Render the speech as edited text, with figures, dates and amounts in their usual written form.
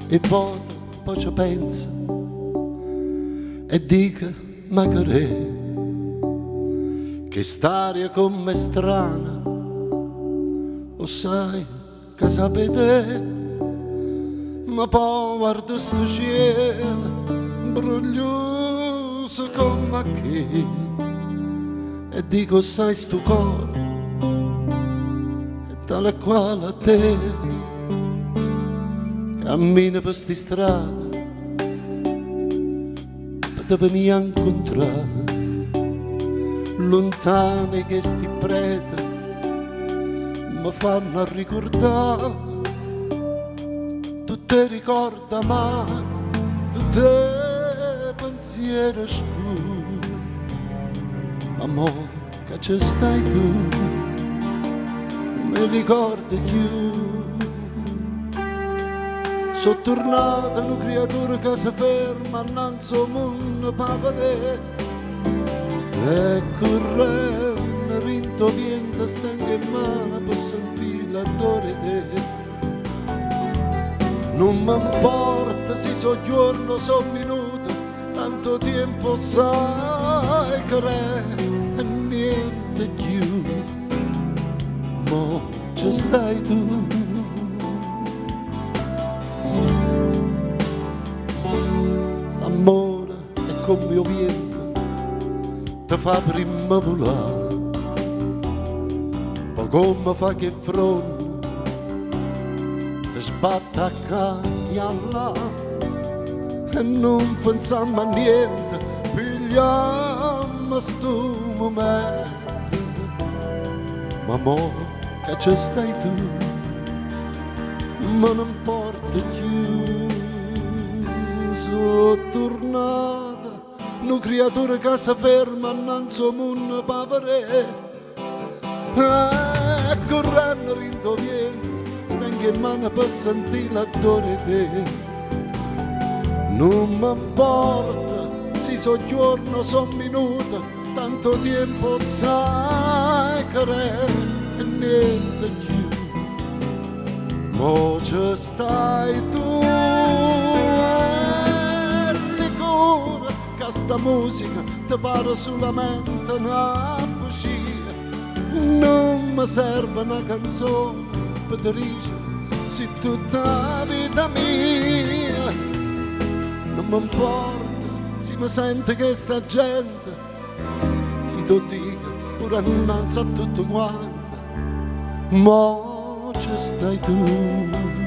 e poi ci pensa e dica ma che st'aria come strana, o sai che sapete, ma poi guarda sto cielo bruglioso come che, e dico sai sto cuore è tale quale a te, cammina per sti strade per venire a incontrare lontane che sti prete mi fanno ricordare tutte ricorda ma tutte pensieri scuri, amore che ci stai tu non mi ricordi più. Sono tornata una creatura che si ferma innanzi al mondo per vedere, e correndo rintoviente stengo in mano per sentire l'odore di te. Non mi importa se so giorno, so minuto, tanto tempo sai che è e niente più, mo ci stai tu. L'amore è come il vento, ti fa prima volare, poi come fa che fronte ti sbatte a là e non pensiamo a niente, pigliamo sto momento, ma mo che ci stai tu, ma non importa più. Sono tornata una creatura che si ferma innanzi al mondo per vedere, e correndo rintoviene stengo in mano per sentire l'odore di te. Non mi importa se so giorno, so minuto, tanto tempo sai che è e niente più, mo ci stai tu. È sicura che sta musica ti pare solamente una bugia, non mi serve una canzone per dire se tutta la vita mia, non mi importa se mi sente che sta gente ti lo dica pure innanzi a tutto quanto, mo ci stai tu.